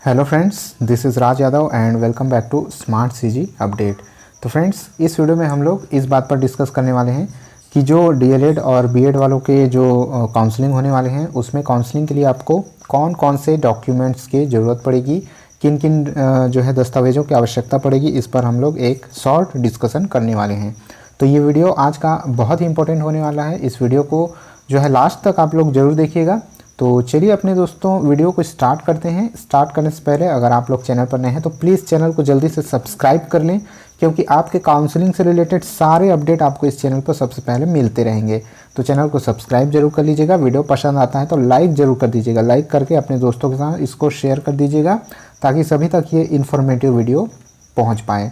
Hello friends, this is Raj Yadav and welcome back to smart CG update. तो friends, इस video में हम लोग इस बात पर डिस्कस करने वाले हैं कि जो डीएलएड और बीएड वालों के जो काउंसलिंग होने वाले हैं उसमें काउंसलिंग के लिए आपको कौन कौन से डॉक्यूमेंट्स की ज़रूरत पड़ेगी, किन किन जो है दस्तावेज़ों की आवश्यकता पड़ेगी, इस पर हम लोग एक शॉर्ट डिस्कशन करने वाले हैं। तो ये वीडियो आज का बहुत ही इंपॉर्टेंट होने वाला है। इस वीडियो को जो है लास्ट तक आप लोग ज़रूर देखिएगा। तो चलिए अपने दोस्तों वीडियो को स्टार्ट करते हैं। स्टार्ट करने से पहले अगर आप लोग चैनल पर नए हैं तो प्लीज़ चैनल को जल्दी से सब्सक्राइब कर लें, क्योंकि आपके काउंसलिंग से रिलेटेड सारे अपडेट आपको इस चैनल पर सबसे पहले मिलते रहेंगे। तो चैनल को सब्सक्राइब जरूर कर लीजिएगा। वीडियो पसंद आता है तो लाइक ज़रूर कर दीजिएगा। लाइक करके अपने दोस्तों के साथ इसको शेयर कर दीजिएगा ताकि सभी तक ये इन्फॉर्मेटिव वीडियो पहुँच पाए।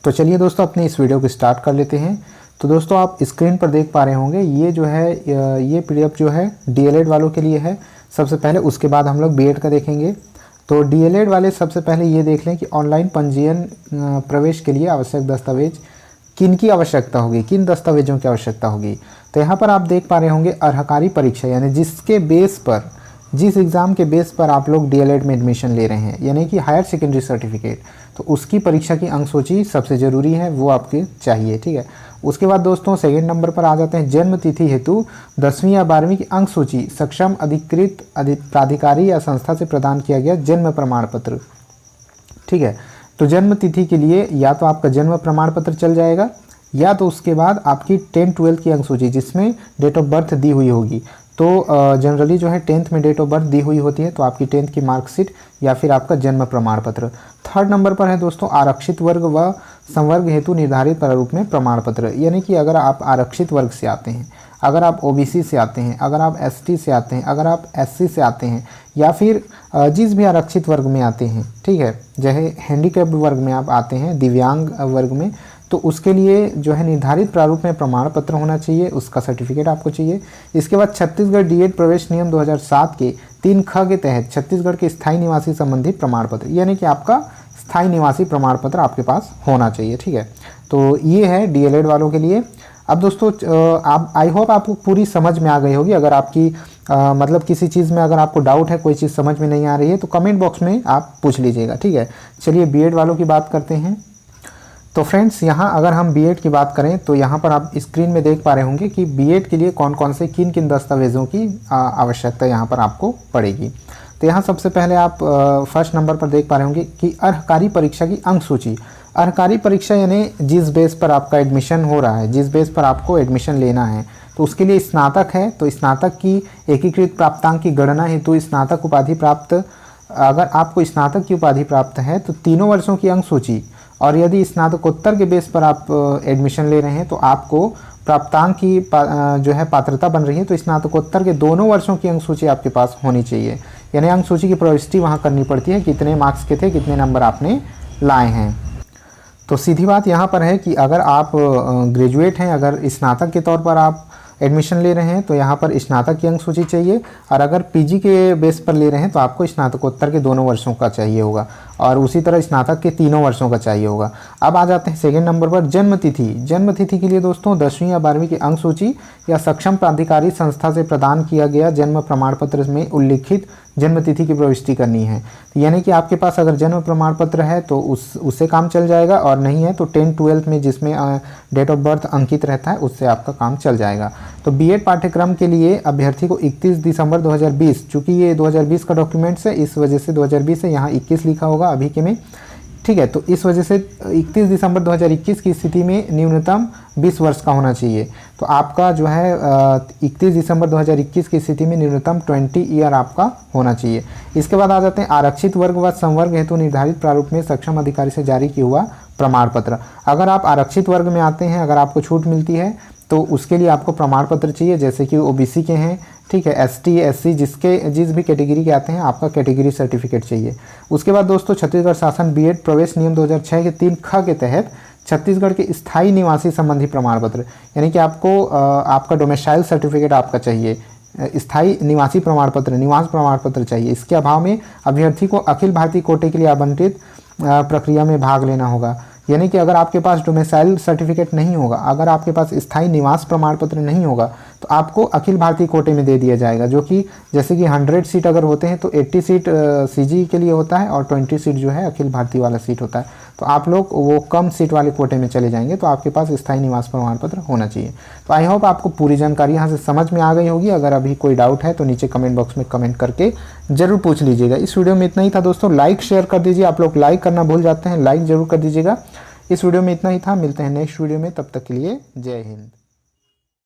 तो चलिए दोस्तों अपने इस वीडियो को स्टार्ट कर लेते हैं। तो दोस्तों आप स्क्रीन पर देख पा रहे होंगे ये जो है ये पीडीएफ जो है डीएलएड वालों के लिए है सबसे पहले, उसके बाद हम लोग बीएड का देखेंगे। तो डीएलएड वाले सबसे पहले ये देख लें कि ऑनलाइन पंजीयन प्रवेश के लिए आवश्यक दस्तावेज किन की आवश्यकता होगी, किन दस्तावेजों की आवश्यकता होगी। तो यहाँ पर आप देख पा रहे होंगे अर्हकारी परीक्षा, यानी जिसके बेस पर, जिस एग्ज़ाम के बेस पर आप लोग डीएलएड में एडमिशन ले रहे हैं, यानी कि हायर सेकेंडरी सर्टिफिकेट, तो उसकी परीक्षा की अंक सूची सबसे ज़रूरी है, वो आपके चाहिए। ठीक है। उसके बाद दोस्तों सेकंड नंबर पर आ जाते हैं जन्म तिथि हेतु 10वीं या 12वीं की अंक सूची सक्षम अधिकृत प्राधिकारी या संस्था से प्रदान किया गया जन्म प्रमाण पत्र। ठीक है। तो जन्म तिथि के लिए या तो आपका जन्म प्रमाण पत्र चल जाएगा, या तो उसके बाद आपकी 10-12 की अंक सूची जिसमें डेट ऑफ बर्थ दी हुई होगी। तो जनरली जो है 10th में डेट ऑफ बर्थ दी हुई होती है, तो आपकी 10th की मार्कशीट या फिर आपका जन्म प्रमाण पत्र। थर्ड नंबर पर है दोस्तों आरक्षित वर्ग व संवर्ग हेतु निर्धारित प्रारूप में प्रमाण पत्र, यानी कि अगर आप आरक्षित वर्ग से आते हैं, अगर आप ओबीसी से आते हैं, अगर आप एसटी से आते हैं, अगर आप एससी से आते हैं, या फिर जिस भी आरक्षित वर्ग में आते हैं, ठीक है, चाहे हैंडीकैप्ड वर्ग में आप आते हैं, दिव्यांग वर्ग में, तो उसके लिए जो है निर्धारित प्रारूप में प्रमाण पत्र होना चाहिए, उसका सर्टिफिकेट आपको चाहिए। इसके बाद छत्तीसगढ़ डीएड प्रवेश नियम 2007 के 3ख के तहत छत्तीसगढ़ के स्थायी निवासी संबंधी प्रमाण पत्र, यानी कि आपका स्थायी निवासी प्रमाण पत्र आपके पास होना चाहिए। ठीक है। तो ये है डीएलएड वालों के लिए। अब दोस्तों आप, आई होप आपको पूरी समझ में आ गई होगी। अगर आपकी मतलब किसी चीज़ में अगर आपको डाउट है, कोई चीज़ समझ में नहीं आ रही है, तो कमेंट बॉक्स में आप पूछ लीजिएगा। ठीक है। चलिए बीएड वालों की बात करते हैं। तो फ्रेंड्स यहाँ अगर हम बीएड की बात करें तो यहाँ पर आप स्क्रीन में देख पा रहे होंगे कि बीएड के लिए कौन कौन से किन किन दस्तावेज़ों की आवश्यकता यहाँ पर आपको पड़ेगी। तो यहाँ सबसे पहले आप फर्स्ट नंबर पर देख पा रहे होंगे कि अर्हकारी परीक्षा की अंक सूची। अर्हकारी परीक्षा यानी जिस बेस पर आपका एडमिशन हो रहा है, जिस बेस पर आपको एडमिशन लेना है, तो उसके लिए स्नातक है तो स्नातक की एकीकृत प्राप्तांक की गणना हेतु स्नातक उपाधि प्राप्त, अगर आपको स्नातक की उपाधि प्राप्त है तो 3 वर्षों की अंक सूची, और यदि स्नातकोत्तर के बेस पर आप एडमिशन ले रहे हैं तो आपको प्राप्तांक की जो है पात्रता बन रही है, तो स्नातकोत्तर के 2 वर्षों की अंक सूची आपके पास होनी चाहिए। यानी अंक सूची की प्रविष्टि वहाँ करनी पड़ती है, कितने मार्क्स के थे, कितने नंबर आपने लाए हैं। तो सीधी बात यहाँ पर है कि अगर आप ग्रेजुएट हैं, अगर स्नातक के तौर पर आप एडमिशन ले रहे हैं तो यहाँ पर स्नातक की अंक सूची चाहिए, और अगर पीजी के बेस पर ले रहे हैं तो आपको स्नातकोत्तर के 2 वर्षों का चाहिए होगा, और उसी तरह स्नातक के 3 वर्षों का चाहिए होगा। अब आ जाते हैं सेकंड नंबर पर जन्म तिथि। जन्म तिथि के लिए दोस्तों 10वीं या 12वीं की अंक सूची या सक्षम प्राधिकारी संस्था से प्रदान किया गया जन्म प्रमाण पत्र में उल्लिखित जन्म तिथि की प्रविष्टि करनी है। यानी कि आपके पास अगर जन्म प्रमाण पत्र है तो उससे काम चल जाएगा, और नहीं है तो 10-12 में जिसमें डेट ऑफ बर्थ अंकित रहता है उससे आपका काम चल जाएगा। तो बीएड पाठ्यक्रम के लिए अभ्यर्थी को 31 दिसंबर 2020, चूँकि ये 2020 का डॉक्यूमेंट्स है इस वजह से 2020 है, यहाँ 21 लिखा होगा अभी के में। ठीक है। तो इस वजह से 31 दिसंबर 2021 की स्थिति में न्यूनतम 20 वर्ष का होना चाहिए। तो आपका जो है 31 दिसंबर 2021 की स्थिति में न्यूनतम 20 ईयर आपका होना चाहिए। इसके बाद आ जाते हैं आरक्षित वर्ग व संवर्ग हेतु निर्धारित प्रारूप में सक्षम अधिकारी से जारी किया हुआ प्रमाण पत्र। अगर आप आरक्षित वर्ग में आते हैं, अगर आपको छूट मिलती है तो उसके लिए आपको प्रमाण पत्र चाहिए, जैसे कि ओबीसी के हैं, ठीक है, एसटी एससी जिस भी कैटेगरी के आते हैं आपका कैटेगरी सर्टिफिकेट चाहिए। उसके बाद दोस्तों छत्तीसगढ़ शासन बीएड प्रवेश नियम 2006 के 3ख के तहत छत्तीसगढ़ के स्थायी निवासी संबंधी प्रमाण पत्र, यानी कि आपको आपका डोमिसाइल सर्टिफिकेट आपका चाहिए, स्थायी निवासी प्रमाण पत्र, निवास प्रमाण पत्र चाहिए। इसके अभाव में अभ्यर्थी को अखिल भारतीय कोटे के लिए आवंटित प्रक्रिया में भाग लेना होगा। यानी कि अगर आपके पास डोमिसाइल सर्टिफिकेट नहीं होगा, अगर आपके पास स्थायी निवास प्रमाण पत्र नहीं होगा, तो आपको अखिल भारतीय कोटे में दे दिया जाएगा, जो कि जैसे कि 100 सीट अगर होते हैं तो 80 सीट सीजी के लिए होता है और 20 सीट जो है अखिल भारतीय वाला सीट होता है। तो आप लोग वो कम सीट वाले कोटे में चले जाएंगे, तो आपके पास स्थायी निवास प्रमाण पत्र होना चाहिए। तो आई होप आपको पूरी जानकारी यहाँ से समझ में आ गई होगी। अगर अभी कोई डाउट है तो नीचे कमेंट बॉक्स में कमेंट करके जरूर पूछ लीजिएगा। इस वीडियो में इतना ही था दोस्तों, लाइक शेयर कर दीजिए। आप लोग लाइक करना भूल जाते हैं, लाइक जरूर कर दीजिएगा। इस वीडियो में इतना ही था, मिलते हैं नेक्स्ट वीडियो में, तब तक के लिए जय हिंद।